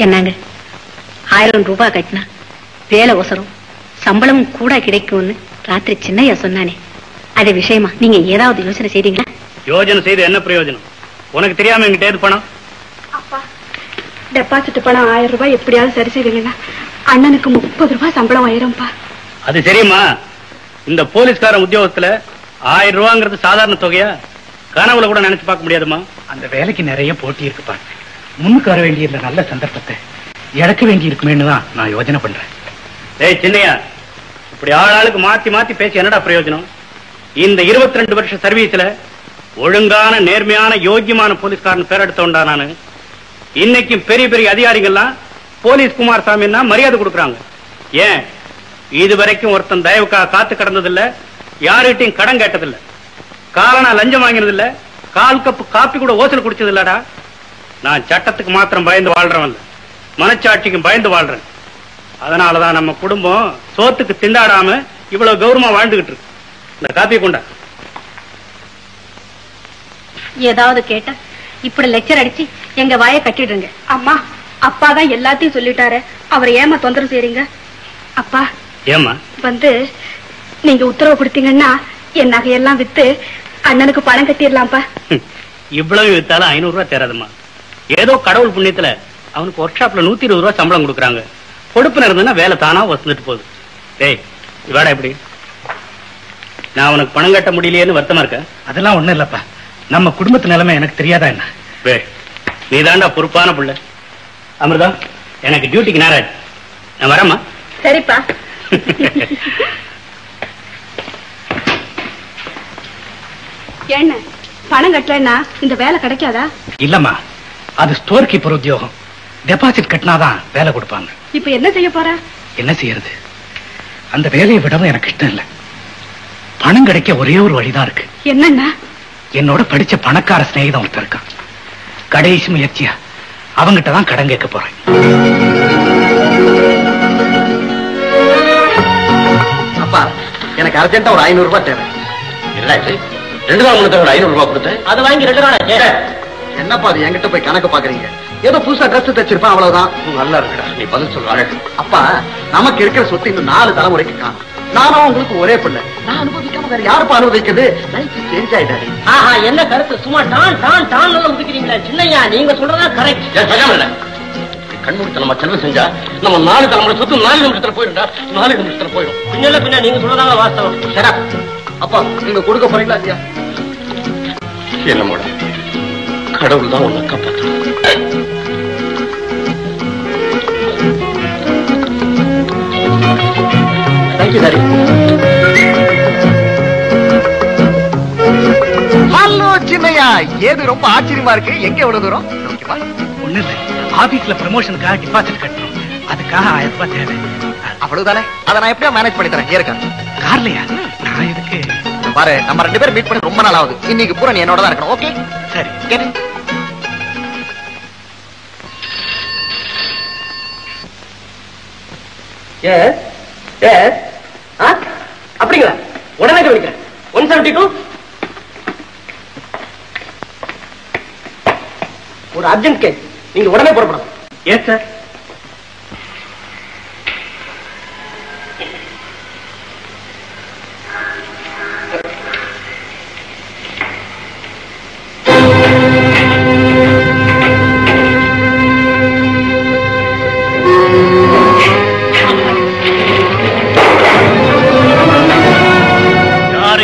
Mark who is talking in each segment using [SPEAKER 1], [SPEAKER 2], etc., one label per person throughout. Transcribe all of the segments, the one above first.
[SPEAKER 1] என்னங்க 1000 ரூபாய் கட்டினா வேலை ஒசரம் சம்பளமும் கூட கிடைக்கும்னு ராத்திரி சின்னையா சொன்னானே, அது விஷயமா நீங்க ஏதாவது யோசனை செய்தீங்களா?
[SPEAKER 2] யோஜனை செய்து என்ன பிரயோஜனம்? உனக்கு தெரியாம என்கிட்ட ஏது பணம்?
[SPEAKER 3] அப்பா, டெபாசிட் பணம் 1000 ரூபாய் எப்படியாவது சரி செய்வீங்கன்னா அண்ணனுக்கு 30 ரூபாய் சம்பளம் ஆயிரும்பா. அது
[SPEAKER 2] தெரியுமா? இந்த போலீஸ்கார உத்தியோகத்துல 1000 ரூபாங்கிறது சாதாரண தொகையா? கனவுல கூட நினைச்சு பார்க்க முடியாதுமா.
[SPEAKER 4] அந்த வேலைக்கு நிறைய போட்டி இருக்குப்பா. முன்னுக்கு வர வேண்டிய நல்ல சந்தர்ப்பத்தை இழக்க வேண்டி இருக்குமேன்னு தான் நான் யோசனை பண்றேன்.
[SPEAKER 2] ஏய் சின்னையா, இப்படி ஆளாளுக்கு மாத்தி மாத்தி பேசி என்னடா பிரயோஜனம்? இந்த 22 வருஷ சர்வீஸ்ல ஒழுங்கான நேர்மையான யோக்கியமான போலீஸ்காரன் பேர் எடுத்தோண்டா நானு. இன்னைக்கும் பெரிய பெரிய அதிகாரிகள்லாம் போலீஸ் குமாரசாமின்னா மரியாதை கொடுக்கறாங்க. ஏன் இதுவரைக்கும் ஒருத்தன் தயவுக்காக காத்து கடந்ததில்ல, யாருகிட்டையும் கடன் கேட்டதில்ல, காலனா லஞ்சம் வாங்கினதில்ல, கால் கப்பு காப்பி கூட ஓசல் குடிச்சது இல்லடா. நான் சட்டத்துக்கு மாத்திரம் பயந்து வாழ்றவன், மனச்சாட்சிக்கும் பயந்து வாழ்றேன். அதனாலதான் நம்ம குடும்பம் சோத்துக்கு திண்டாடாம இவ்வளவு கௌரவமா வாழ்ந்துகிட்டு இருக்கு. இந்த காப்பி கொண்டா.
[SPEAKER 1] ஏதாவது கேட்டா இப்படி லெக்சர் அடிச்சு எங்க வாயை கட்டிடுங்க.
[SPEAKER 3] அம்மா, அப்பா தான் எல்லாத்தையும் சொல்லிட்டாரு, அவர் ஏமா தொந்தரவு செய்றீங்க? அப்பா,
[SPEAKER 2] ஏமா
[SPEAKER 3] நீங்க உத்தரவு கொடுத்தீங்கன்னா என் நகையெல்லாம் வித்து அண்ணனுக்கு பணம் கட்டிடலாம்ப்பா.
[SPEAKER 2] இவ்வளவு வித்தாலும் 500 ரூபாய் தேராதுமா. ஏதோ கடவுள் புண்ணியத்துல அவனுக்கு ஒர்க் ஷாப்ல 120 ரூபாய் சம்பளம் கொடுக்குறாங்க. கொடுப்புன இருந்ததுன்னா வேலை தானா வசந்துட்டு போகுது. டேய் வேடா எப்படி? நான் அவனுக்கு பணம் கட்ட முடியலையேன்னு வருத்தமா இருக்க?
[SPEAKER 4] அதெல்லாம் ஒண்ணும் இல்லப்பா. நம்ம குடும்பத்து நிலைமை எனக்கு தெரியாதா என்ன?
[SPEAKER 2] நீ தாண்டா பொறுப்பான பிள்ளை. அமிர்தா, எனக்கு டியூட்டிக்கு நேரம் ஆயிடுச்சு, நான் வரேம்மா.
[SPEAKER 3] சரிப்பா. என்ன பணம் கட்டலன்னா இந்த வேலை கிடைக்காதா?
[SPEAKER 4] இல்லம்மா, அது ஸ்டோர் கீப்பர் உத்தியோகம். டெபாசிட் கட்டினாதான் வேலை கொடுப்பாங்க.
[SPEAKER 3] இப்ப என்ன செய்ய போற?
[SPEAKER 4] என்ன செய்யறது? அந்த வேலையை விடவும் எனக்கு இஷ்டம் இல்லை. பணம் கிடைக்க ஒரே ஒரு வழிதான் இருக்கு.
[SPEAKER 3] என்னன்னா?
[SPEAKER 4] என்னோட படிச்ச பணக்கார சிநேகிதம் ஒருத்தர் இருக்கான். கடைசி முயற்சியா அவங்கிட்ட தான் கடன் கேட்க போறேன்.
[SPEAKER 5] அப்பா, எனக்கு அர்ஜென்ட்டா ஒரு 500 ரூபாய் தேவை.
[SPEAKER 6] இல்ல 2 நாள் முன்னே 500 ரூபாய் கொடுத்தேன்.
[SPEAKER 5] அதை வாங்கி 2 நாள் ஆச்சு. என்னப்பா அது என்கிட்ட போய் கணக்கு பாக்குறீங்க? ஏதோ புதுசா ட்ரெஸ் தச்சிருப்பான், அவ்வளவுதான்.
[SPEAKER 6] நல்லா இருக்குடா, நீ பதில் சொல்ற.
[SPEAKER 5] அப்பா, நமக்கு இருக்கிற சொத்து இன்னும் 4 தலைமுறைக்கு காணும். நானும் உங்களுக்கு ஒரே பிள்ளை. நான் அனுபவிக்காம வேற யாருப்பா அனுபவிக்குது? லைஃப் சேஞ்ச் ஆயிட்டாரு.
[SPEAKER 7] என்ன கருத்து? சும்மா டான் டான் டான் முடிக்கிறீங்களா? சின்னையா, நீங்க சொல்றதா கரெக்ட்.
[SPEAKER 6] கண்மூடித்தனமா செலவு செஞ்சா நம்ம 4 தலைமுறை சொத்து 4 நிமிஷத்துல போயிடும்டா. 4 நிமிஷத்துல போயிடும்.
[SPEAKER 7] பின்ன நீங்க சொல்றதாங்க வாஸ்தவம்.
[SPEAKER 5] சரி அப்பா, நீங்க கொடுக்க போறீங்களா இல்லையா?
[SPEAKER 6] என்ன மேடம், கடவுள் தான் உன்னை காப்பாற்று.
[SPEAKER 5] ஹலோ சின்னையா, ஏது ரொம்ப ஆச்சரியமா இருக்கு. எங்க எவ்வளவு தூரம்?
[SPEAKER 4] ஒண்ணு இல்லை, ஆபீஸ்ல ப்ரமோஷனுக்காக டிபாசிட் கட்டணும். அதுக்காக 1000 ரூபாய் தேவை.
[SPEAKER 5] அவ்வளவுதானே? அதை நான் எப்படியா மேனேஜ் பண்ணி தரேன். ஏற்க
[SPEAKER 4] கார்லையா? நான் இதுக்கு
[SPEAKER 5] பாரு, நம்ம 2 பேரும் மீட் பண்ணி ரொம்ப நாள் ஆகுது. இன்னைக்கு பூரா நீ என்னோட தான் இருக்கணும். ஓகே?
[SPEAKER 4] சரி.
[SPEAKER 7] அப்படிங்களா? உடனே கவனிக்கிறேன். 172 ஒரு அர்ஜென்ட் கேஸ். நீங்க உடனே புறப்படணும்.
[SPEAKER 2] Yes sir.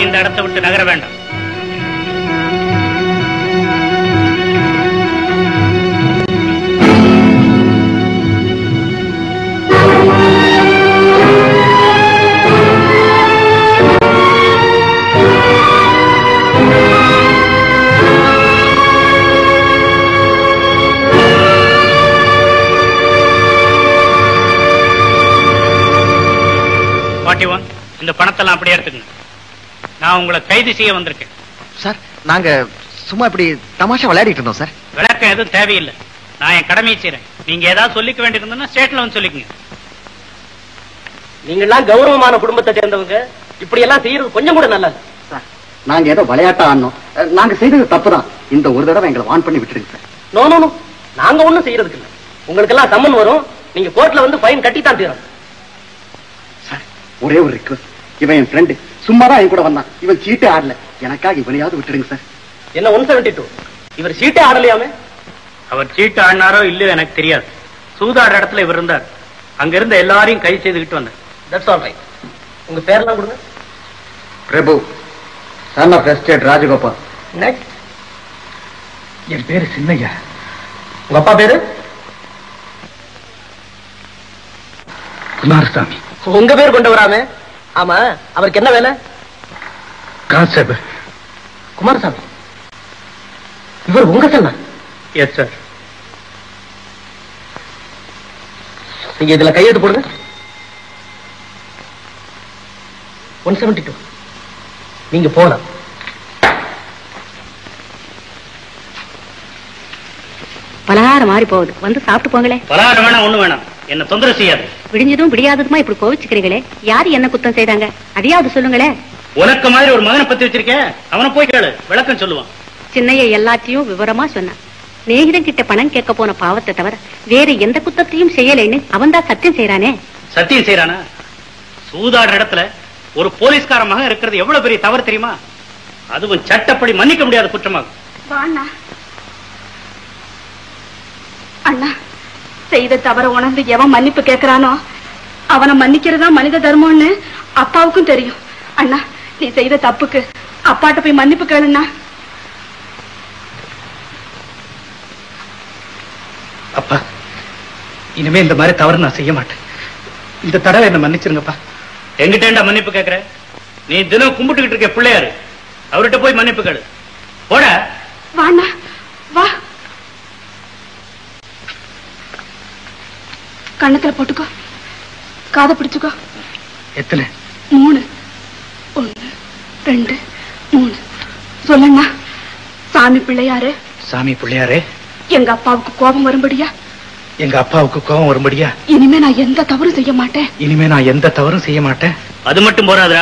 [SPEAKER 2] இந்த இடத்தை விட்டு நகர வேண்டாம். இந்த பணத்தெல்லாம் அப்படியே எடுத்துக்கங்க. நான் உங்களை கைது செய்ய வந்திருக்கேன்.
[SPEAKER 5] சார், நாங்க சும்மா இப்படி தமாஷா விளையாடிட்டு இருந்தோம் சார்.
[SPEAKER 2] விளக்கம் எதுவும் தேவையில்லை. நான் என் கடமையை செய்றேன். நீங்க ஏதாவது சொல்லிக்க வேண்டியிருந்தா ஸ்டேட்ல வந்து சொல்லிக்கங்க.
[SPEAKER 7] நீங்க எல்லாம் கௌரவமான குடும்பத்தை சேர்ந்தவங்க, இப்படி எல்லாம் செய்யறது கொஞ்சம் கூட நல்லது.
[SPEAKER 5] நாங்க ஏதோ விளையாட்டா ஆனோம். நாங்க செய்தது தப்புதான். இந்த ஒரு தடவை எங்களை வான் பண்ணி விட்டுருங்க சார்.
[SPEAKER 7] நோ நோ நோ, நாங்க ஒண்ணும் செய்யறதுக்கு இல்ல. உங்களுக்கு எல்லாம் சம்மன் வரும். நீங்க கோர்ட்ல வந்து ஃபைன் கட்டித்தான் தீரும்.
[SPEAKER 5] சார், ஒரே ஒரு ரிக்வெஸ்ட். இவன் என் ஃப்ரெண்டு, சும்மாதான் என் கூட வந்தான். இவன் சீட்டே ஆடல. எனக்காக இவனையாவது விட்டுடுங்க சார்.
[SPEAKER 7] என்ன 172? இவர் சீட்டே ஆடலையாமே.
[SPEAKER 2] அவர் சீட்டு ஆடினாரோ இல்லையோ எனக்கு தெரியாது. சூதாடுற இடத்துல இவர் இருந்தார். அங்க இருந்த எல்லாரையும் கை செய்துகிட்டு வந்தார்.
[SPEAKER 7] That's all right. உங்க பேர்லாம் கொடுங்க.
[SPEAKER 5] Prabhu, son of estate Rajagopal.
[SPEAKER 7] Next.
[SPEAKER 4] என் பேரு சின்னையா.
[SPEAKER 7] உங்க அப்பா பேரு?
[SPEAKER 4] குமாரசாமி.
[SPEAKER 7] உங்க பேர் கொண்டு வராமே. ஆமா, அவருக்கு என்ன வேலை?
[SPEAKER 4] கான்ஸ்டபிள்.
[SPEAKER 7] குமாரசாமி, இவர் உங்க சன்னா?
[SPEAKER 2] Yes sir.
[SPEAKER 7] நீங்க இதுல கையெழுத்து போடுங்க. 172. நீங்க போலாம்.
[SPEAKER 1] பலகாரம் மாறி போகுது, வந்து சாப்பிட்டு போங்களே.
[SPEAKER 2] பலகாரம் வேணாம், ஒண்ணு வேணாம், என்ன தொந்தரவு செய்யாது.
[SPEAKER 1] விடிஞ்சதும் விடியாததுமா இப்படி கோவிச்சுக்கிறீங்களே, யாரு என்ன குத்தம் செய்தாங்க, அதையாவது சொல்லுங்களே.
[SPEAKER 2] உனக்கு மாதிரி ஒரு மகனை பத்தி வச்சிருக்கேன், அவனை போய் கேளு, விளக்கம் சொல்லுவான்.
[SPEAKER 1] சின்னைய எல்லாத்தையும் விவரமா சொன்னான். நேகிதன் கிட்ட பணம் கேட்க போன பாவத்தை தவிர வேற எந்த குத்தத்தையும் செய்யலைன்னு அவன் தான் சத்தியம் செய்யறானே.
[SPEAKER 2] சத்தியம் செய்யறானா? சூதாடுற இடத்துல ஒரு போலீஸ்கார மகன் இருக்கிறது எவ்வளவு பெரிய தவறு தெரியுமா? அதுவும் சட்டப்படி மன்னிக்க முடியாத குற்றமாகும்.
[SPEAKER 3] வாண்ணா. அண்ணா, செய்த தவற உணர்ந்து எவன் மன்னிப்பு கேட்கிறானோ அவனை மன்னிக்கிறதா மனித தர்மம்னு அப்பாவுக்கும் தெரியும். அண்ணா, நீ செய்த தப்புக்கு அப்பாட்ட போய் மன்னிப்பு கேளுண்ணா.
[SPEAKER 4] அப்பா, இனிமே இந்த மாதிரி தவறு நான் செய்ய மாட்டேன். இந்த தடவை என்ன மன்னிச்சிருங்கப்பா.
[SPEAKER 2] எங்கிட்ட மன்னிப்பு கேட்கிற? நீ தினம் கும்பிட்டுக்கிட்டு இருக்க பிள்ளையாரு, அவர்கிட்ட போய் மன்னிப்பு கேளு. போட.
[SPEAKER 3] வாண்ணா, வா. கண்ணத்துல போட்டுக்கோ, காதை பிடிச்சுக்கோ.
[SPEAKER 4] எத்தனை?
[SPEAKER 3] 3. 1 2 3. சொல்லண்ணா. சாமி பிள்ளையாரு.
[SPEAKER 4] சாமி பிள்ளையாரே,
[SPEAKER 3] எங்க அப்பாவுக்கு கோபம் வரும்படியா,
[SPEAKER 4] எங்க அப்பாவுக்கு கோபம் வரும்படியா
[SPEAKER 3] இனிமே நான் எந்த தவறும் செய்ய மாட்டேன்.
[SPEAKER 4] இனிமே நான் எந்த தவறும் செய்ய மாட்டேன்.
[SPEAKER 2] அது மட்டும் போறாதா,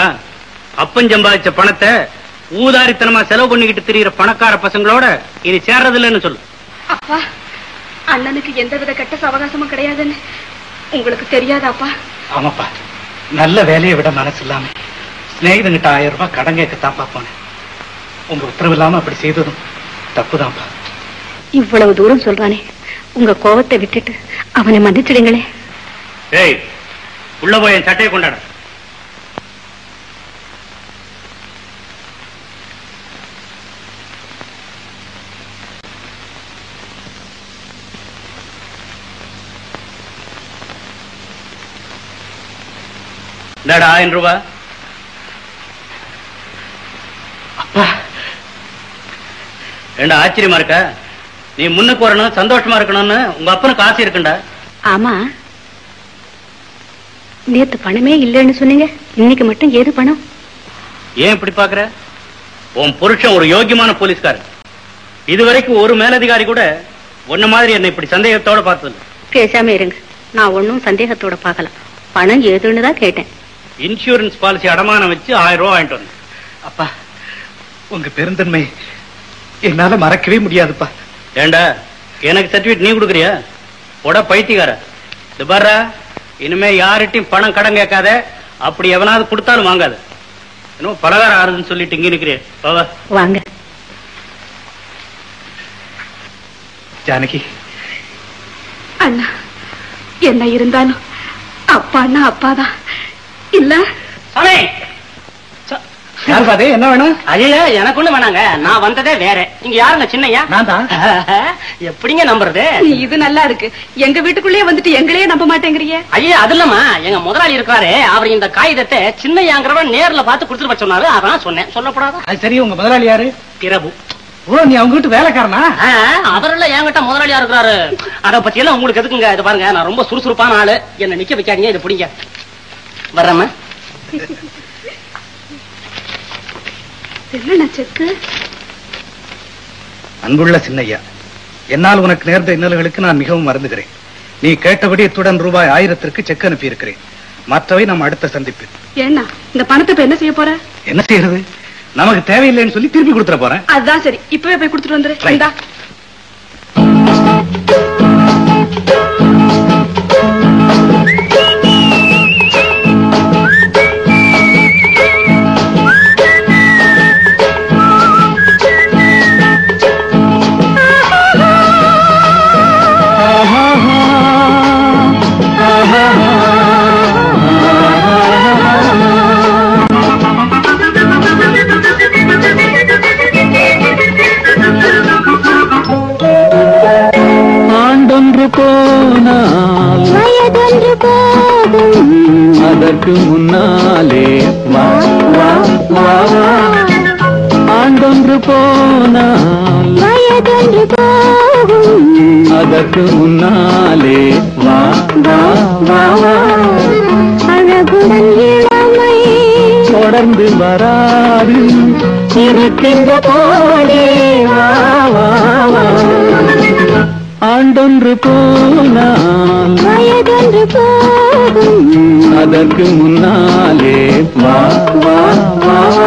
[SPEAKER 2] அப்பன் சம்பாதிச்ச பணத்தை ஊதாரித்தனமா செலவு பண்ணிக்கிட்டு திரியிற பணக்கார பசங்களோட இனி சேர்றது இல்லைன்னு சொல்லு.
[SPEAKER 3] அப்பா, அண்ணனுக்கு எந்தவித கெட்ட சவகாசமும் கிடையாதுன்னு உங்களுக்கு தெரியாதாப்பா?
[SPEAKER 4] ஆமாப்பா, நல்ல வேலையை விட மனசு இல்லாம ஸ்நேகிதங்கிட்ட 1000 ரூபாய் கடன் கேட்கத்தான் பாப்போனே. உங்க உத்தரவு இல்லாம அப்படி செய்ததும் தப்புதான்ப்பா.
[SPEAKER 1] இவ்வளவு தூரம் சொல்றானே, உங்க கோபத்தை விட்டுட்டு அவனை மன்னிச்சிடுங்களே.
[SPEAKER 2] ஏய், உள்ள போய் என் சட்டையை கொண்டாட. இந்தாடா 1000 ரூபாய்.
[SPEAKER 4] அப்பா,
[SPEAKER 2] ரெண்டு ஆச்சரியமா இருக்கா? நீ முன்னுக்கு வரணும், சந்தோஷமா இருக்கணும்னு உங்க அப்பனுக்கு ஆசை இருக்குண்டா.
[SPEAKER 1] ஆமா, நேத்து பணமே இல்லைன்னு சொன்னீங்க, இன்னைக்கு மட்டும் ஏது பணம்?
[SPEAKER 2] ஏன் இப்படி பாக்குற? உன் புருஷன் ஒரு யோகியமான போலீஸ்காரர். இதுவரைக்கும் ஒரு மேலதிகாரி கூட ஒன்ன மாதிரி என்ன இப்படி சந்தேகத்தோட பார்த்தது.
[SPEAKER 1] பேசாம இருங்க, நான் ஒன்னும் சந்தேகத்தோட பார்க்கல. பணம் ஏதுன்னு தான் கேட்டேன்.
[SPEAKER 2] இன்சூரன்ஸ் பாலிசி அடமானம் வச்சு 1000 ரூபாய் வாங்கிட்டு வந்தேன்.
[SPEAKER 4] அப்பா, உங்க பெருந்தன்மை என்னால மறக்கவே முடியாதுப்பா.
[SPEAKER 2] ஏண்டா, எனக்கு சர்டிபிகேட் நீ கொடுக்குறியா? போட பைத்தியக்கார. இது பாரு, இனிமே யார்கிட்டையும் பணம் கடன் கேட்காத. அப்படி எவனாவது கொடுத்தாலும் வாங்காத. இன்னும் பலகாரம் ஆறுதுன்னு சொல்லிட்டு இங்க நிக்கிறேன்.
[SPEAKER 1] வாங்க.
[SPEAKER 4] ஜானகி,
[SPEAKER 3] அண்ணா, என்ன இருந்தாலும் அப்பான்னா அப்பாதான் இல்ல.
[SPEAKER 7] சாமி,
[SPEAKER 4] யாருப்பாதே, என்ன வேணும்?
[SPEAKER 7] ஐயா, எனக்கு ஒண்ணு வேணாங்க. நான் வந்ததே வேற. நீங்க யாருங்க? சின்னையா?
[SPEAKER 4] நான் தான்.
[SPEAKER 7] எப்படிங்க நம்புறது?
[SPEAKER 3] இது நல்லா இருக்கு. எங்க வீட்டுக்குள்ளேயே வந்துட்டு எங்களையே நம்ப மாட்டேங்கிறீங்க.
[SPEAKER 7] ஐயா, அது இல்லம்மா, எங்க முதலாளி இருக்கிறாரு, அவர் இந்த காகிதத்தை சின்னையாங்கிறவன் நேர்ல பார்த்து கொடுத்துட்டு சொன்னாரு. அதான் சொன்னேன். சொல்லப்படாதா?
[SPEAKER 4] அது சரி, உங்க முதலாளி யாரு?
[SPEAKER 7] பிரபு.
[SPEAKER 4] ஓ, நீ அவங்க வீட்டு வேலைக்காரனா?
[SPEAKER 7] அவரெல்லாம் என்கிட்ட முதலாளியா இருக்கிறாரு. அதை பத்தி எல்லாம் உங்களுக்கு எதுக்குங்க? இது பாருங்க, நான் ரொம்ப சுறுசுறுப்பான ஆளு. என்ன நிக்க வைக்காதீங்க. இது பிடிங்க. வர்றேன்.
[SPEAKER 3] என்ன செக்கு?
[SPEAKER 4] அன்புள்ள சின்னையா, என்னால் உனக்கு நேர்ந்த இன்னல்களுக்கு நான் மிகவும் வருந்துகிறேன். நீ கேட்டபடி இத்துடன் ரூபாய் 1000க்கு செக் அனுப்பி இருக்கிறேன். மற்றவை நாம் அடுத்த சந்திப்பில்.
[SPEAKER 3] ஏன்னா இந்த பணத்தை இப்ப என்ன செய்ய போற?
[SPEAKER 4] என்ன செய்யறது? நமக்கு தேவையில்லைன்னு சொல்லி திருப்பி கொடுத்துட போறேன்.
[SPEAKER 3] அதுதான் சரி, இப்பவே போய் கொடுத்துட்டு வந்துரு.
[SPEAKER 8] அதற்கு முன்னாலே வா வா வா வா. ஆண்டொன்று போனால்
[SPEAKER 9] வயதொன்று போகும்,
[SPEAKER 8] அதற்கு முன்னாலே வா வா வா வா.
[SPEAKER 9] அழகுடன் இளமை
[SPEAKER 8] தொடர்ந்து வராது இருக்கின்ற போலே வா வா வா. ஆண்டொன்று போனால்
[SPEAKER 9] வயதொன்று போகும்,
[SPEAKER 8] அதற்கு முன்னாலே வா வா வா வா.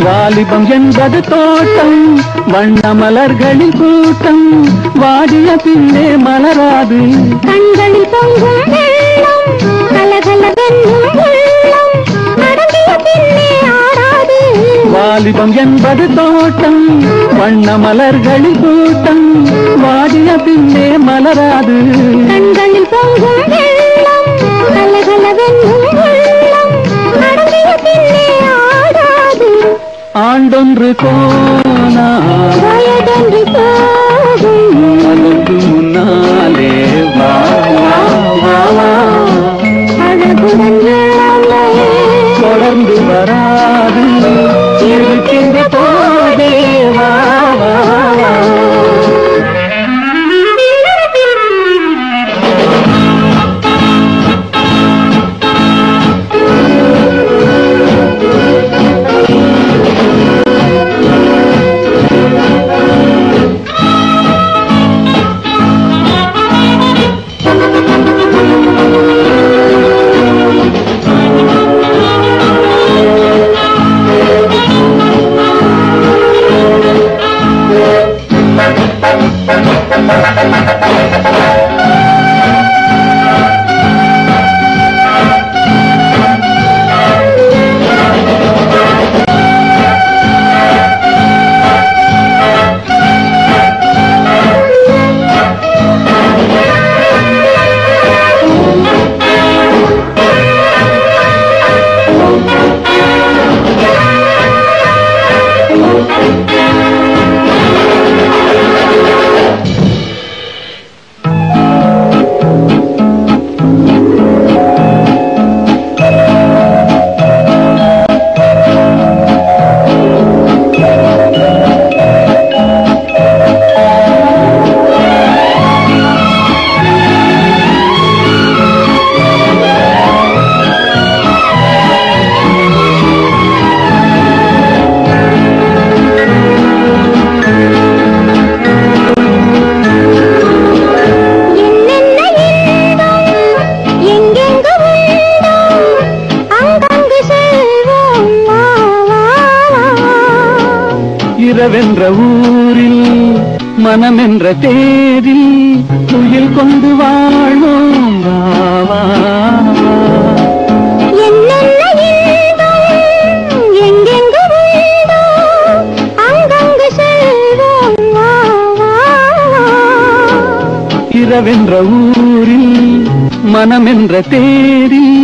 [SPEAKER 8] வாலிபம் என்பது தோட்டம், வண்ண மலர்களின் கூட்டம், வாடிய பின்னே மலராது.
[SPEAKER 9] கண்களில் பொங்கும் வெள்ளம், கலகலவென்னும் உள்ளம், அடங்கிய பின்னே ஆடாது.
[SPEAKER 8] வாலிபம் என்பது தோட்டம், வண்ண மலர்களின் கூட்டம், வாடிய பின்னே மலராது.
[SPEAKER 9] கண்களில் பொங்கும் வெள்ளம், கலகலவென்னும் உள்ளம், அடங்கிய பின்னே ஆடாது.
[SPEAKER 8] ஆண்டொன்று போனால்
[SPEAKER 9] வயதொன்று போகும்,
[SPEAKER 8] அதற்கு முன்னாலே வா வா வா வா.
[SPEAKER 9] அழகுடன் இளமை
[SPEAKER 8] தொடர்ந்து வராது இருக்கின்ற போதே வா வா வா. இரவென்ற ஊரில் மனமென்ற தேரில் துயில் கொண்டு வாழ்வோம் வா வா.
[SPEAKER 9] என்னென்ன இன்பம் எங்கெங்கு உண்டோ, அங்கங்கு செல்வோம் வா வா வா.
[SPEAKER 8] இரவென்ற ஊரில் மனமென்ற தேரில்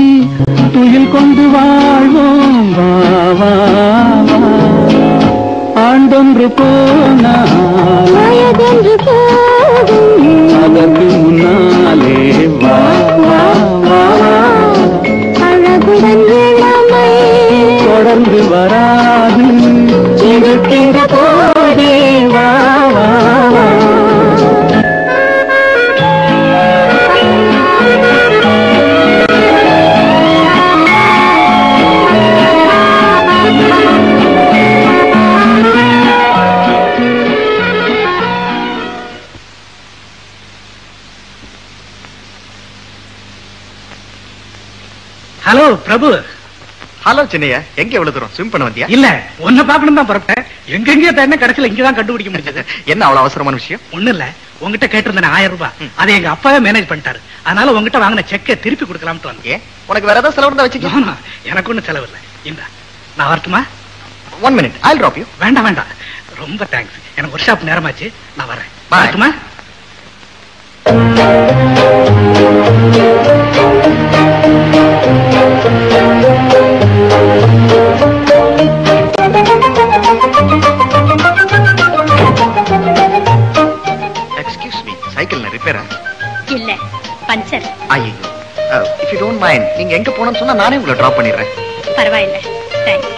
[SPEAKER 8] துயில் கொண்டு வாழ்வோம் வா வா வா. ஆண்டொன்று போனால்
[SPEAKER 9] வயதொன்று போகும்,
[SPEAKER 8] அதற்கு முன்னாலே வா வா வா.
[SPEAKER 9] அழகுடன் இளமை
[SPEAKER 8] தொடர்ந்து வராது இருக்கின்ற போதே வா வா வா.
[SPEAKER 4] ஹலோ பிரபு.
[SPEAKER 5] ஹலோ சின்னையா, எங்க எவ்வளவு தூரம் ஸ்விம் பண்ண வந்தியா?
[SPEAKER 4] இல்ல, உன்னை பாக்கணும் தான் புறப்பட்டேன். எங்கெங்கயோ தேடின கடைசியில இங்கதான் கண்டுபிடிக்க முடிஞ்சது.
[SPEAKER 5] என்ன அவ்வளவு அவசரமான விஷயம்?
[SPEAKER 4] ஒண்ணு இல்ல, உங்ககிட்ட கேட்டிருந்தேன் 1000 ரூபாய். அதை எங்க அப்பாவே மேனேஜ் பண்ணிட்டாரு. அதனால உங்ககிட்ட வாங்கின செக்கை திருப்பி கொடுக்கலாம்னு வந்தேன்.
[SPEAKER 5] உனக்கு வேற ஏதாவது செலவு இருந்தா வச்சுக்க.
[SPEAKER 4] எனக்கு ஒண்ணும் செலவு இல்லை. இந்த நான் வரட்டுமா?
[SPEAKER 5] 1 minute, I'll drop you.
[SPEAKER 4] வேண்டாம் வேண்டாம், ரொம்ப தேங்க்ஸ். எனக்கு ஒரு ஷாப் நேரமாச்சு, நான் வரேன்.
[SPEAKER 5] Bye.
[SPEAKER 4] வரட்டுமா?
[SPEAKER 5] Excuse me, சைக்கிள் ரிப்பேரா?
[SPEAKER 1] இல்ல, பஞ்சர்.
[SPEAKER 5] ஐயோ, if you don't mind, நீங்க எங்க போகணும்னு சொன்னா நானே உங்களை டிராப் பண்ணிடுறேன்.
[SPEAKER 1] பரவாயில்ல, தேங்க்ஸ்.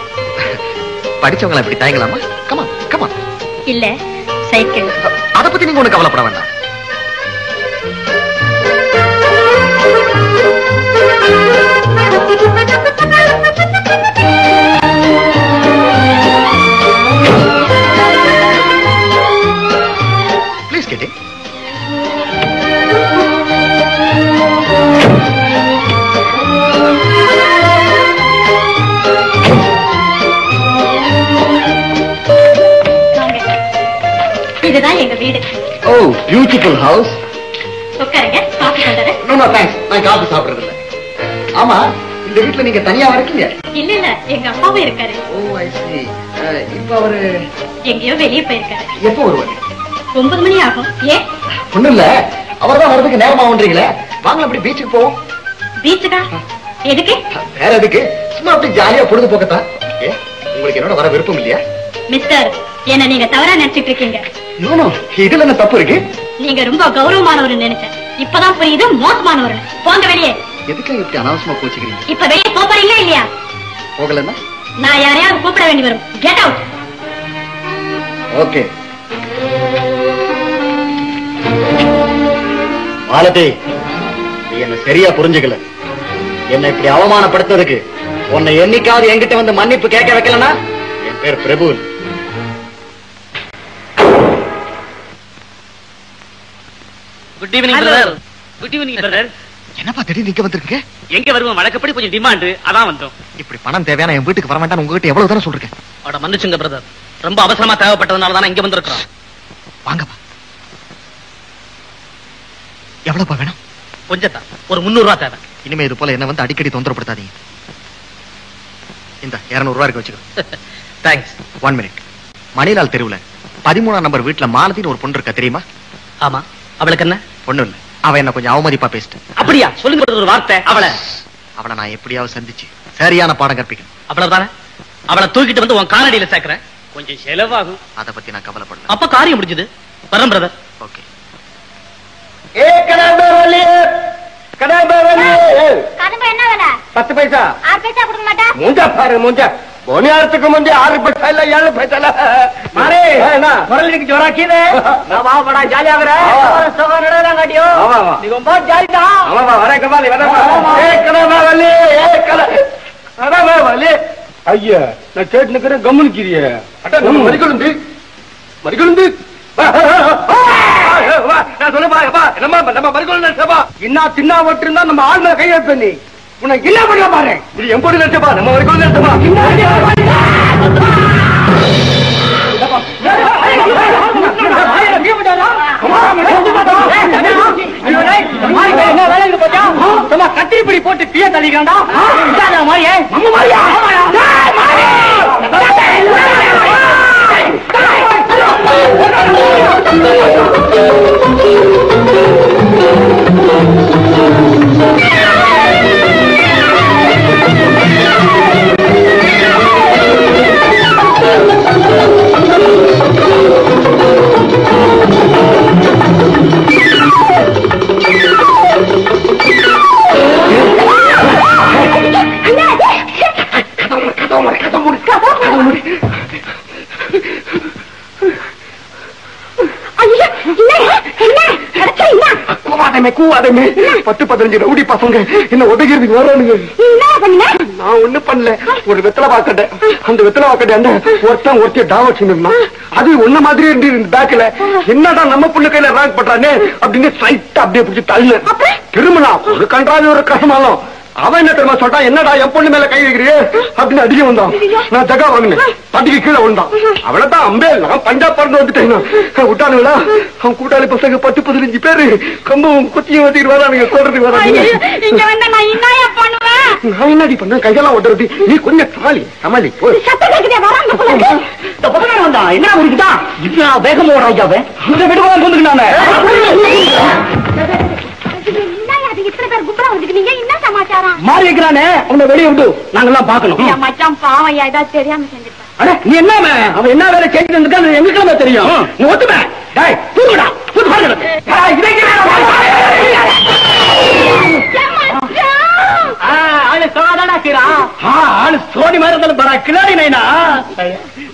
[SPEAKER 5] படிச்சவங்கள இப்படி தயங்கலாமா? come on, come on.
[SPEAKER 1] இல்ல, சைக்கிள்.
[SPEAKER 5] அத பத்தி நீங்க ஒண்ணு கவலைப்பட வேண்டாம். ப்ளீஸ் கேட்டி.
[SPEAKER 1] இதுதான் எங்க வீடு.
[SPEAKER 5] ஓ, பியூட்டிஃபுல் ஹவுஸ்.
[SPEAKER 1] உட்காருங்க, காஃபி கொண்டு
[SPEAKER 5] நோ நோ தேங்க்ஸ், நான் காபி சாப்பிடுறது இல்ல. ஆமா, இந்த வீட்ல நீங்க தனியா இருக்கீங்க?
[SPEAKER 1] இல்ல இல்ல, எங்க அப்பாவும் இருக்காரு.
[SPEAKER 5] ஓ ஐ see. இப்ப அவரு
[SPEAKER 1] எங்கேயோ வெளியே போயிருக்காரு.
[SPEAKER 5] எப்போ வருவாரு?
[SPEAKER 1] 9 மணி ஆகும். ஏன்?
[SPEAKER 5] ஒண்ணும் இல்ல, அவர்தான் வரதுக்கு நேரமாகுன்றீங்களே. வாங்க அப்படி பீச்சுக்கு போவோம்.
[SPEAKER 1] பீச்சுக்கா? எதுக்கு?
[SPEAKER 5] வேற எதுக்கு, சும்மா அப்படி ஜாலியா பொழுதுபோக்கத்தான். ஏ, உங்களுக்கு என்னோட வர விருப்பம் இல்லையா?
[SPEAKER 1] மிஸ்டர், என்ன நீங்க தவறா நினைச்சிட்டு இருக்கீங்க.
[SPEAKER 5] நோ நோ, இதுல என்ன தப்பு இருக்கு?
[SPEAKER 1] நீங்க ரொம்ப கௌரவமானவர் நினைச்சேன். இப்பதான் புரியுது மோசமானவர். போங்க வெளியே.
[SPEAKER 5] எதுக்கு இப்படி அனாவசியமா கோச்சிக்கிறீங்க?
[SPEAKER 1] இப்ப வெளியே போறீங்களா இல்லையா?
[SPEAKER 5] போகலன்னா
[SPEAKER 1] நான் யாரையாவது கூப்பிட வேண்டி வரும். Get out.
[SPEAKER 5] ஓகே. மாலதி, நீ என்ன சரியா புரிஞ்சுக்கல. என்ன இப்படி அவமானப்படுத்துறதுக்கு உன்னை என்னைக்காவது என்கிட்ட வந்து மன்னிப்பு கேட்க வைக்கலனா என் பேர் Prabhu.
[SPEAKER 7] Good evening brother. Good evening brother.
[SPEAKER 5] என்னப்பா திடீர்னு இங்க வந்திருக்கீங்க?
[SPEAKER 7] எங்க வருவோம், வழக்கப்படி கொஞ்சம் டிமாண்ட், அதான் வந்தோம்.
[SPEAKER 5] இப்படி பணம் தேவையான என் வீட்டுக்கு வர வேண்டாம் உங்ககிட்ட எவ்வளவு தானே சொல்றேன்.
[SPEAKER 7] அவட மன்னிச்சுங்க பிரதர், ரொம்ப அவசரமா தேவைப்பட்டதுனால தானே இங்க வந்திருக்கிறோம்.
[SPEAKER 5] வாங்கப்பா. எவ்வளவுப்பா வேணும்?
[SPEAKER 7] கொஞ்சம் தான், ஒரு 300 ரூபாய் தேவை.
[SPEAKER 5] இனிமே இது போல என்ன வந்து அடிக்கடி தொந்தரப்படுத்தாதீங்க. இந்த 200 ரூபாய் இருக்கு வச்சுக்கோ.
[SPEAKER 7] தேங்க்ஸ்.
[SPEAKER 5] 1 minute. மணிலால் தெருவுல 13ஆம் நம்பர் வீட்டுல மாலதின்னு ஒரு பொண்ணு இருக்கா, தெரியுமா?
[SPEAKER 7] ஆமா. அவளுக்கு என்ன?
[SPEAKER 5] பொண்ணு இல்ல, அவ என்ன கொஞ்சம் அவமதிப்பா பேசிட்டு.
[SPEAKER 7] அப்படியா? சொல்லுங்க பிரதர் ஒரு வார்த்தை.
[SPEAKER 5] அவளை நான் எப்படியாவது சந்திச்சு சரியான பாடம் கற்பிக்கணும்.
[SPEAKER 7] அவ்வளவுதானே? அவளை தூக்கிட்டு வந்து உன் காலடியில சேர்க்கிறேன். கொஞ்சம் செலவாகும்.
[SPEAKER 5] அதை பத்தி நான் கவலைப்படல.
[SPEAKER 7] அப்ப காரியம் முடிஞ்சது. வரேன் பிரதர்.
[SPEAKER 5] ஓகே.
[SPEAKER 9] கதம்ப என்ன விலை?
[SPEAKER 10] 10 பைசா.
[SPEAKER 9] 6 பைசா கொடுக்க மாட்டா?
[SPEAKER 10] மூஞ்சா பாரு, மூஞ்சா. போனியாரத்துக்கு முந்தைய 6 பைசா இல்ல 7 பைசா இல்ல. மாறே என்ன முரளிக்கு ஜோரா கீதே நான் வா படா ஜாலியா வர சவா நடடா காட்டியோ. நீ ரொம்ப ஜாலி தான். ஆமா வர கபாலி வர. கதம்ப வலி, கதம்ப வலி. ஐயா நான் கேட்டு நிக்கிறேன், கம்முனிக்கிறியே. அட நம்ம மரிகொழுந்து மரிகொழுந்து நான் சொல்லுப்பா. நம்ம மரிகொழுந்து சபா இன்னா தின்னா ஓட்டிருந்தா நம்ம ஆள் மேல கை வைப்ப. நீ உனக்கு என்ன பண்ண பாரு. இது என் பொண்ணு நினைச்சப்பா, நம்ம வரைக்கும் நினைச்சப்பா. கத்திரிப்படி போட்டு தீய தள்ளிக்கா மாதிரியே நம்ம மாதிரியா கூவாதமே 10-15 ரவுடி பசங்க என்ன உதகிறதுக்கு வரானுங்க. நான் ஒண்ணு பண்ணல, ஒரு வெத்தலை வாக்கட்டேன். அந்த வெத்தலை வாக்கட்டை ஒருத்தன் ஒருத்திய டாவட் செஞ்சிருந்தான். அது ஒன்ன மாதிரி இருந்து பேக்ல என்னடா நம்ம புண்ணு கையில ரேங்க் பண்றானே அப்படின்னு ஸ்ட்ரைட்டா அப்படியே பிடிச்சி தள்ளு. திரும்பினா ஒரு கன்றாவி ஒரு கசமாலும் அவன் என்ன தெரியுமா சொல்றான், என்னடா என் பொண்ணு மேல கை வைக்கிறீ அப்படின்னு அடிக்க வந்தான். நான் ஜகா வாங்கினேன், தட்டிக்கு கீழே விழுந்தான். அவளதான் அம்பே நான் பஞ்சாப் பறந்து வந்துட்டேன். விட்டானுங்களா அவன் கூட்டாளி பசங்க 10-15 பேரு கம்பம் குத்தியும் வச்சுக்கிட்டு வரானுங்க, சொல்றதுக்கு வராங்க. நான் என்னடி பண்ண, கையெல்லாம் ஒட்டுறது. நீ கொஞ்சம் சமாளி
[SPEAKER 7] வந்தான் என்ன இருக்குதான் வேகமா ஓடாவே விடுவாங்க வந்துக்கிட்டாங்க. மாறி இருக்கிறானே உன்னை வெளியே விடு, நாங்கெல்லாம் பாக்கணும்.
[SPEAKER 3] மச்சான் பாவம் ஏதாவது தெரியாம செஞ்சுட்டான்.
[SPEAKER 7] நீ என்ன அவன் என்ன வேலை செஞ்சுட்டு இருக்கான்னு எங்களுக்குமே தெரியும். நீ ஒத்துமே சோனி மாதிரி இருந்தாலும் பரா கிளாடி நைனா.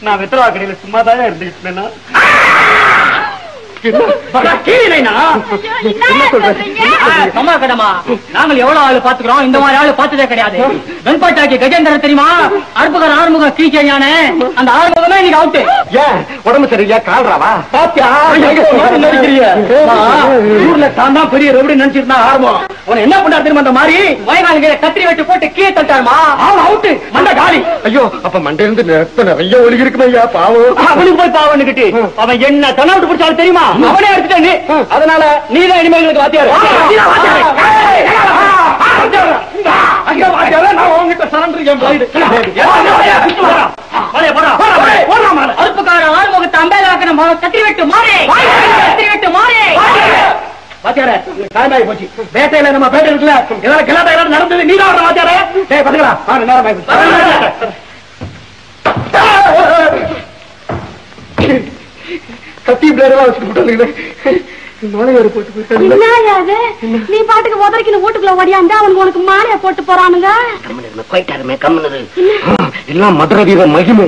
[SPEAKER 10] நான் வெத்தரவா கடையில சும்மாதான் இருந்துட்டு
[SPEAKER 7] நாங்கள் எவ்வளவு ஆளு பாத்துக்கிறோம், இந்த மாதிரி ஆளு பார்த்ததே கிடையாது. வெண்பாட்டாக்கி கஜேந்திரன் தெரியுமா, அற்புதர் ஆறுமுகம் கீச்சேரியானே, அந்த ஆறுமுகமே நீங்க அவுட்டு.
[SPEAKER 10] ஏன் உடம்பு சரியா கால்றாவா
[SPEAKER 7] பாத்தியா ஊர்ல தான் தான் பெரிய ரெவடி நினைச்சிருந்தா ஆறுமுகம் உன என்ன பண்ணா தெரியுமா, அந்த மாதிரி வயகாலிகளை கத்திரி வச்சு போட்டு கீழே தட்டாருமா, அவன் அவுட்டு மண்ட காலி.
[SPEAKER 10] ஐயோ அப்ப மண்டையில இருந்து நிறைய ஒழுகி இருக்குமே ஐயா, பாவம்.
[SPEAKER 7] அவனுக்கு போய் பாவன்னுக்கிட்டு அவன் என்ன தன்னாவிட்டு பிடிச்சாலும் தெரியுமா, அவனே எடுத்துட்டேன். அதனால நீதான் இனிமேல் வாத்தியாரு. அறுப்புக்கார ஆறுமுகத்தை அம்பேதாக்கணும் கத்திரி வெட்டு மாறே, கத்திரி வெட்டு மாறே. வாத்தியாரே காயமாயி போச்சு, பேட்டையில நம்ம பேட்டை இருக்குல்ல, ஏதாவது கிளாட்ட நடந்தது நீதான் வர வாத்தியாரே. பாத்துங்களா நேரம்
[SPEAKER 10] கத்தி பிளேடெல்லாம் வச்சுட்டு போட்டு மாலையாரு போட்டு போயிட்டாரு.
[SPEAKER 3] நீ பாட்டுக்கு உதறிக்கு வீட்டுக்குள்ள ஓடியாந்தா அவனுக்கு உனக்கு மாலையை போட்டு போறானுங்க.
[SPEAKER 7] போயிட்டாருமே கம்முனது
[SPEAKER 10] எல்லாம் மதுர வீர மகிமை.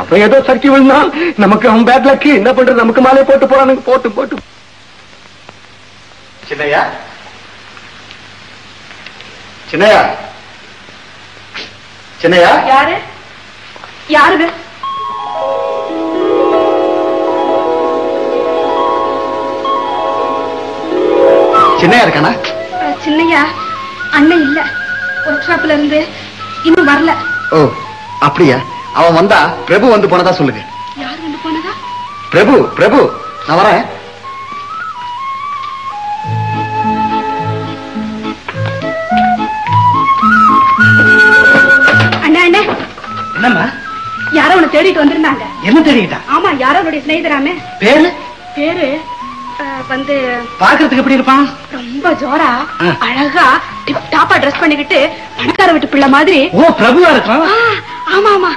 [SPEAKER 10] அப்ப ஏதோ சர்க்கி விழுந்தா நமக்கு அவன் பேட் லக்கு, என்ன பண்றது, நமக்கு மாலையை போட்டு போறானுங்க. போட்டு போட்டு சின்னையா சின்னையா சின்னையா
[SPEAKER 3] யாரு யாரு
[SPEAKER 5] சின்னையா இருக்கானா?
[SPEAKER 3] சின்னையா அண்ணன் இல்ல, ஒர்க் ஷாப்ல இருந்து இன்னும் வரல.
[SPEAKER 5] ஓ அப்படியா? அவன் வந்தா பிரபு வந்து போனதா சொல்லுங்க.
[SPEAKER 3] யாரு வந்து போனதா?
[SPEAKER 5] பிரபு பிரபு நான் வரேன்.
[SPEAKER 3] அண்ணா அண்ணா
[SPEAKER 7] என்னம்மா,
[SPEAKER 3] யாரோ உன்னை தேடிட்டு வந்திருந்தாங்க.
[SPEAKER 7] என்ன தெரியுதா?
[SPEAKER 3] ஆமா, யாரோ உன்னுடைய ஸ்நேகிதராமே.
[SPEAKER 7] பேரு
[SPEAKER 3] பேரு வந்து
[SPEAKER 7] பாக்குறதுக்கு எப்படி இருப்பான்?
[SPEAKER 3] ரொம்ப ஜோரா அழகா டிப் டாப்பா ட்ரெஸ் பண்ணிக்கிட்டு பணக்கார வீட்டு பிள்ளை மாதிரி.
[SPEAKER 7] ஓ பிரபுவா இருக்கும்.
[SPEAKER 3] ஆமா ஆமா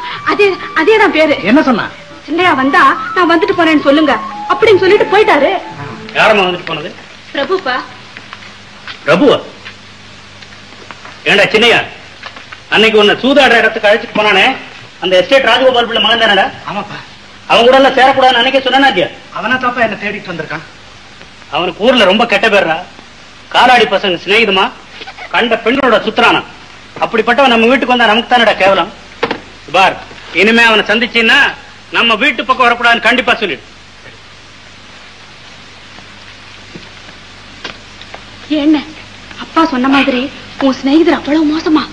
[SPEAKER 3] அதேதான் பேரு.
[SPEAKER 7] என்ன சொன்னா?
[SPEAKER 3] சின்னையா வந்தா நான் வந்துட்டு போறேன்னு சொல்லுங்க அப்படின்னு சொல்லிட்டு போயிட்டாரு.
[SPEAKER 2] யாரம்மா வந்துட்டு போனது?
[SPEAKER 3] பிரபுப்பா.
[SPEAKER 2] பிரபுவா? ஏண்டா சின்னையா, அன்னைக்கு உன்னை சூதாடுற இடத்துக்கு அழைச்சிட்டு போனானே அந்த எஸ்டேட் ராஜகோபால் பிள்ளை மகன் தானடா?
[SPEAKER 7] ஆமாப்பா.
[SPEAKER 2] அவன் கூட எல்லாம் சேரக்கூடாதுன்னு அன்னைக்கே சொன்னா.
[SPEAKER 7] அவனா தாப்பா என்ன தேடிட்டு வந்திருக்கான்.
[SPEAKER 2] அவனுக்கு ஊர்ல ரொம்ப கெட்ட பேர்ரா, காலாடி பசங்க சிநேகிதமா கண்ட பெண்களோட சுத்துறானா. அப்படிப்பட்டவன் நம்ம வீட்டுக்கு வந்தா நமக்கு தானடா கேவலம். பார், இனிமே அவனை சந்திச்சீன்னா நம்ம வீட்டு பக்கம் வரக்கூடாதுன்னு கண்டிப்பா சொல்லிடு.
[SPEAKER 3] என்ன அப்பா சொன்ன மாதிரி உன் சிநேகிதர் அவ்வளவு மோசமா?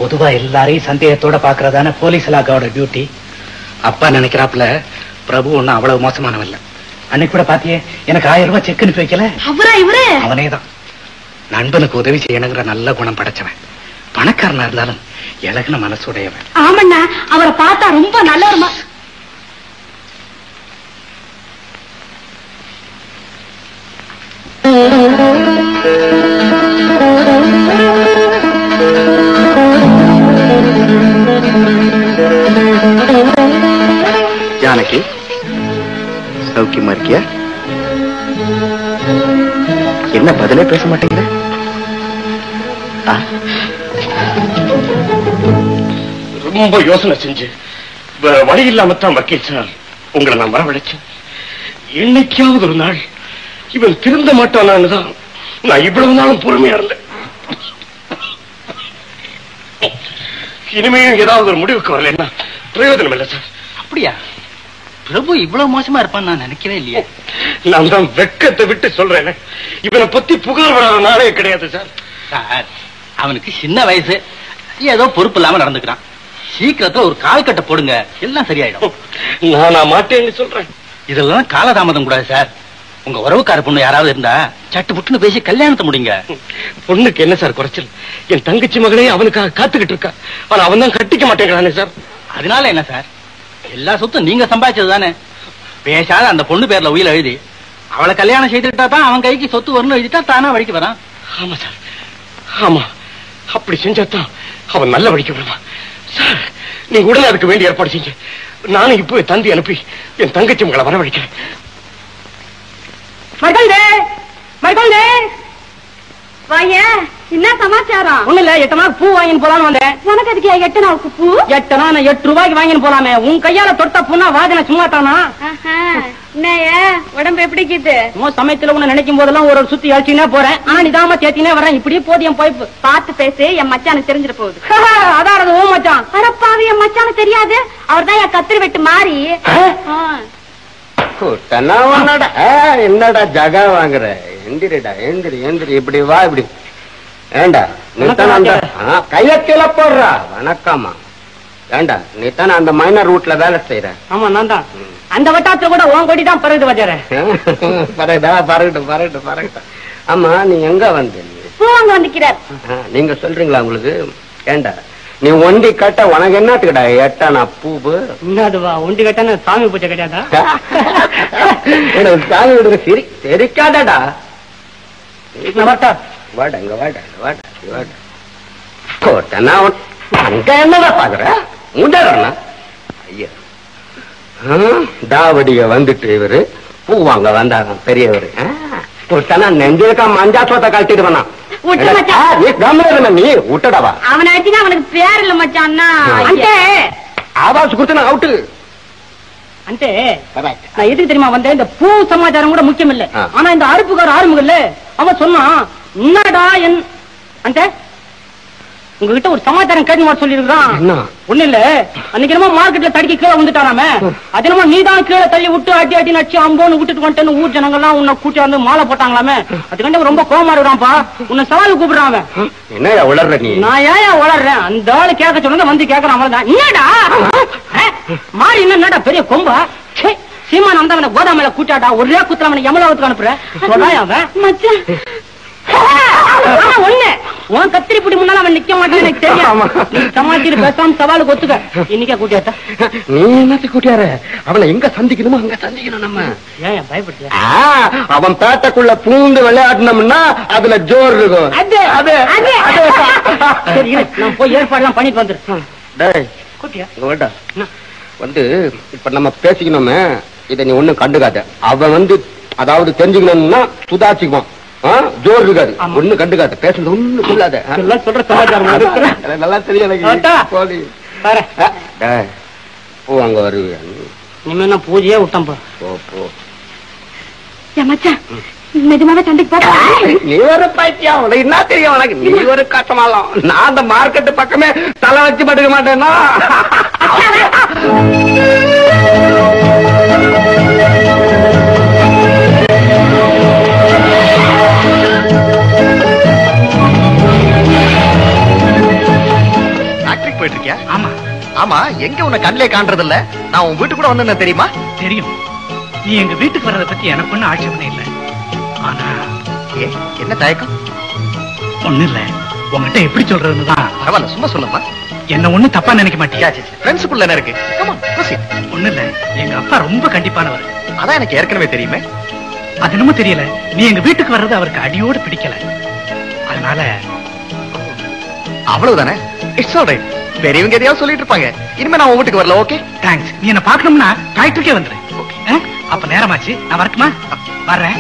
[SPEAKER 4] பொதுவா எல்லாரையும் சந்தேகத்தோட பாக்குறதான போலீஸ் இலாக்காவோட டியூட்டி. அப்பா நினைக்கிறாப்புல பிரபு ஒன்னும் அவ்வளவு மோசமானவல்ல. அன்னைக்கு கூட பாத்தியே, எனக்கு 1000 ரூபாய் செக் அனுப்பி வைக்கல.
[SPEAKER 3] அவரா இவரே?
[SPEAKER 4] அவனேதான். நண்பனுக்கு உதவி செய்யணுங்கிற நல்ல குணம் படைச்சவன். பணக்காரனா இருந்தாலும் இலகுன மனசுடையவன்.
[SPEAKER 3] ஆமண்ணா, அவரை பார்த்தா ரொம்ப நல்லவருமா.
[SPEAKER 5] ஜானகி சௌக்கியமா இருக்கியா? என்ன பதிலே பேச மாட்டேங்கிற?
[SPEAKER 6] ரொம்ப யோசனை செஞ்சு வேற வழி இல்லாமத்தான் வக்கீல் சார் உங்களை நான் வரவழைச்சேன். என்னைக்காவது ஒரு நாள் இவன் திருந்த மாட்டானான்னு தான் நான் இவ்வளவு நாளும் பொறுமையா இருந்தேன். இனிமையும் ஏதாவது ஒரு முடிவுக்கு வரலன்னா பிரயோஜனம் இல்லை சார்.
[SPEAKER 4] அப்படியா? பிரபு இவ்வளவு மோசமா இருப்பான்னு நான் நினைக்கவே இல்லையே.
[SPEAKER 6] நான் தான் வெக்கத்தை விட்டு சொல்றேன், இவனை பத்தி புகார் வராத நாளே கிடையாது சார்.
[SPEAKER 4] அவனுக்கு சின்ன வயசு, ஏதோ பொறுப்பு இல்லாம நடந்துக்கிறான். சீக்கிரத்துல ஒரு கால் கட்ட போடுங்க, எல்லாம் சரியாயிடும்.
[SPEAKER 6] நான் மாட்டேன்னு சொல்றேன்.
[SPEAKER 4] இதெல்லாம் காலதாமதம் கூடாது சார். உங்க உறவுக்கார பொண்ணு யாராவது இருந்தா சட்டு புட்டுன்னு பேசி கல்யாணத்தை முடிங்க.
[SPEAKER 6] பொண்ணுக்கு என்ன சார் குறைச்சல்? என் தங்கச்சி மகளே அவனுக்காக காத்துக்கிட்டு இருக்கா. ஆனா அவன் தான் கட்டிக்க மாட்டேங்கிறானே சார்.
[SPEAKER 4] அதனால என்ன சார், எல்லா சொத்தும் நீங்க சம்பாதிச்சது தானே. பேசாத அந்த பொண்ணு பேர்ல உயிரை எழுதி அவளை கல்யாணம் செய்துட்டா தான் அவன் கைக்கு சொத்து வரணும் எழுதிட்டா தானா வழிக்கு வரான்.
[SPEAKER 6] ஆமா சார், ஆமா. அப்படி செஞ்சாதான் அவன் நல்ல வழிக்கு வருவான். சார், நீங்க உடனே அதுக்கு வேண்டிய ஏற்பாடு செய்யுங்க. நானும் இப்போ தந்தி அனுப்பி என் தங்கச்சி மகளை வரவழைக்கிறேன்.
[SPEAKER 3] என்ன சமாச்சாரம்?
[SPEAKER 7] ஒண்ணு இல்ல, 8 நாள் பூ வாங்கின்னு போலான்னு வந்தேன்.
[SPEAKER 3] உனக்கு அதுக்கு 8 நாளுக்கு பூ?
[SPEAKER 7] 8 நாள் 8 ரூபாய்க்கு வாங்கின்னு போலாமே. உன் கையால தொட்ட பூனா வாதனை சும்மா தானா?
[SPEAKER 3] உடம்பு எப்படி இருக்குது?
[SPEAKER 7] சமயத்துல உன்னை நினைக்கும் போதெல்லாம் ஒரு சுத்தி அழிச்சுனே போறேன். ஆனா நிதாம தேத்தினே வரேன். இப்படியே போது என் பைப்பு.
[SPEAKER 3] பார்த்து பேசு, என் மச்சானுக்கு தெரிஞ்சிட போகுது.
[SPEAKER 7] அதான் ஓ மச்சான்.
[SPEAKER 3] அடப்பாவி, என் மச்சானுக்கு தெரியாது. அவர் தான் என் கத்திரி வெட்டு மாறி.
[SPEAKER 10] என்னடா ஜகா வாங்குற? எந்திரிடா, எந்திரி எந்திரி. இப்படி வா, இப்படி. ஏண்டா கையத்தில போடுறா. வணக்கம்மா. ஏண்டா நீத்தான அந்த மைனர் ரூட்ல வேலை செய்யற?
[SPEAKER 7] ஆமா, நான் தான். அந்த வட்டாரத்துல கூட உன் கொடி தான் பறகுது வச்சார.
[SPEAKER 10] பறகுதா? பறகட்டும் பறகட்டும் பறகட்டும். ஆமா, நீ எங்க வந்து?
[SPEAKER 3] பூ வாங்க வந்துக்கிறார்.
[SPEAKER 10] நீங்க சொல்றீங்களா உங்களுக்கு? ஏண்டா நீ ஒண்டி கட்ட உனக்கு என்னத்துக்கடா 8 அணா பூவு?
[SPEAKER 7] என்னதுவா ஒண்டி கட்டன்னு சாமி பூஜை கிடையாதா?
[SPEAKER 10] சாமி விடுங்க. தெரிக்காதடா.
[SPEAKER 7] வாடங்க
[SPEAKER 10] அங்க என்னதான் பாக்குற? முடறா ஐயா. தாவடிய வந்துட்டு இவரு பூ வாங்க வந்தாங்க பெரியவரு. நெஞ்சிருக்கா மஞ்சா சோத்த கழட்டிட்டு வந்தான். நீ விட்டடவா?
[SPEAKER 3] அவனை அடிச்சுனா அவனுக்கு பேர் இல்ல மச்சான்.
[SPEAKER 10] ஆபாசு கொடுத்து அவுட்டு.
[SPEAKER 7] அண்டே, நான் எதுக்கு தெரியுமா வந்தேன்? இந்த பூ சமாச்சாரம் கூட முக்கியம் இல்ல. ஆனா இந்த அறுப்புக்கார ஆறுமுகல்ல அவன் சொன்னான், என்னடா அந்த உங்ககிட்ட ஒரு சமாச்சாரம் கேட்டு சொல்லி இருக்கான். ஒண்ணு இல்ல, அன்னைக்கு என்னமோ மார்க்கெட்ல தடிக்க கீழே வந்துட்டாராம. அது என்னமோ நீதான் கீழே தள்ளி விட்டு அடி அடி நச்சு அம்போன்னு விட்டுட்டு வந்துட்டேன்னு ஊர் ஜனங்கள்லாம் உன்னை கூட்டி வந்து மாலை போட்டாங்களாமே. அதுக்காண்டி ரொம்ப கோவமா இருக்கிறான்ப்பா. உன்னை சவால் கூப்பிடுறான் அவன்.
[SPEAKER 10] என்ன உளர்ற நீ? நான்
[SPEAKER 7] ஏன் உளர்றேன்? அந்த ஆளு கேட்க சொன்னதை வந்து கேட்கறான். அவ்வளவுதான். என்னடா மாறி என்னடா பெரிய கொம்பா? சீமான் வந்து அவனை கோதாமலை கூட்டாடா ஒரே குத்துல அவனை எமலாவத்துக்கு அனுப்புறேன். அவன் ஒண்ணு உன் கத்திரி பிடி முன்னால அவன் நிக்க மாட்டான். எனக்கு தெரியும். சமாளிச்சு பேசாம சவாலுக்கு ஒத்துக்க. இன்னைக்கே கூட்டியாட்டா?
[SPEAKER 10] நீ என்னத்தை கூட்டியாரு? அவனை எங்க சந்திக்கணுமோ அங்க சந்திக்கணும். நம்ம
[SPEAKER 7] ஏன் பயப்படுத்தியா?
[SPEAKER 10] அவன் பேட்டைக்குள்ள பூந்து விளையாடணும்னா அதுல ஜோர் இருக்கும்.
[SPEAKER 7] சரி, நான் போய் ஏற்பாடுலாம் பண்ணிட்டு வந்துடுறேன்.
[SPEAKER 10] வந்து இப்ப நம்ம பேசிக்கணுமே, இதை நீ ஒண்ணும் கண்டுக்காத. அவன் வந்து அதாவது தெரிஞ்சுக்கணும்னா சுதாச்சிக்குவான். ஜோர் இருக்காது. ஒண்ணு கண்டுக்காத. பேசுறது ஒண்ணு சொல்லாத.
[SPEAKER 7] சொல்ற சமாச்சாரம்
[SPEAKER 10] நல்லா தெரியும். பூ அங்க வருவியா?
[SPEAKER 7] இனிமே என்ன பூஜையே விட்டான் போ.
[SPEAKER 3] மச்சான் நிஜமாவே சண்டைக்கு போட்டா?
[SPEAKER 10] நீ ஒரு பைத்தியா? உனக்கு என்ன தெரியும்? உனக்கு நீ ஒரு கஷ்டமாலாம். நான் அந்த மார்க்கெட்டு பக்கமே தலை வச்சு படுக்க மாட்டேன்னா.
[SPEAKER 5] போயிட்டு இருக்கியா? ஆமா ஆமா. எங்க உன்னை கண்ணிலே காண்றது இல்ல? நான் உன் வீட்டு கூட வந்து தெரியுமா?
[SPEAKER 4] தெரியும். நீ எங்க வீட்டுக்கு வர்றத பத்தி எனக்கு ஒண்ணு ஆட்சேபனை இல்ல. ஆனா
[SPEAKER 5] என்ன தயக்கம்?
[SPEAKER 4] ஒண்ணு இல்ல, உங்ககிட்ட எப்படி சொல்றதுதான்.
[SPEAKER 5] பரவாயில்ல, சும்மா சொல்லுமா.
[SPEAKER 4] என்ன ஒண்ணு தப்பா நினைக்க மாட்டியா?
[SPEAKER 5] ஃப்ரெண்ட்ஸுக்குள்ள என்ன இருக்கு?
[SPEAKER 4] ஒண்ணு இல்ல, எங்க அப்பா ரொம்ப கண்டிப்பானவர்.
[SPEAKER 5] அதான் எனக்கு ஏற்கனவே தெரியுமே.
[SPEAKER 4] அது என்னமோ தெரியல, நீ எங்க வீட்டுக்கு வர்றது அவருக்கு அடியோடு பிடிக்கல. அதனால
[SPEAKER 5] அவ்வளவுதானே. It's alright. பெரியவங்க எதையாவது சொல்லிட்டு இருப்பாங்க. இனிமே நான் உன் வீட்டுக்கு வரல. Okay,
[SPEAKER 4] thanks. நீ என்ன பாக்கணும்னா ஃபேக்டரிக்கே வந்துரு. அப்ப நேரமாச்சு, நான் வரட்டுமா? வர்றேன்.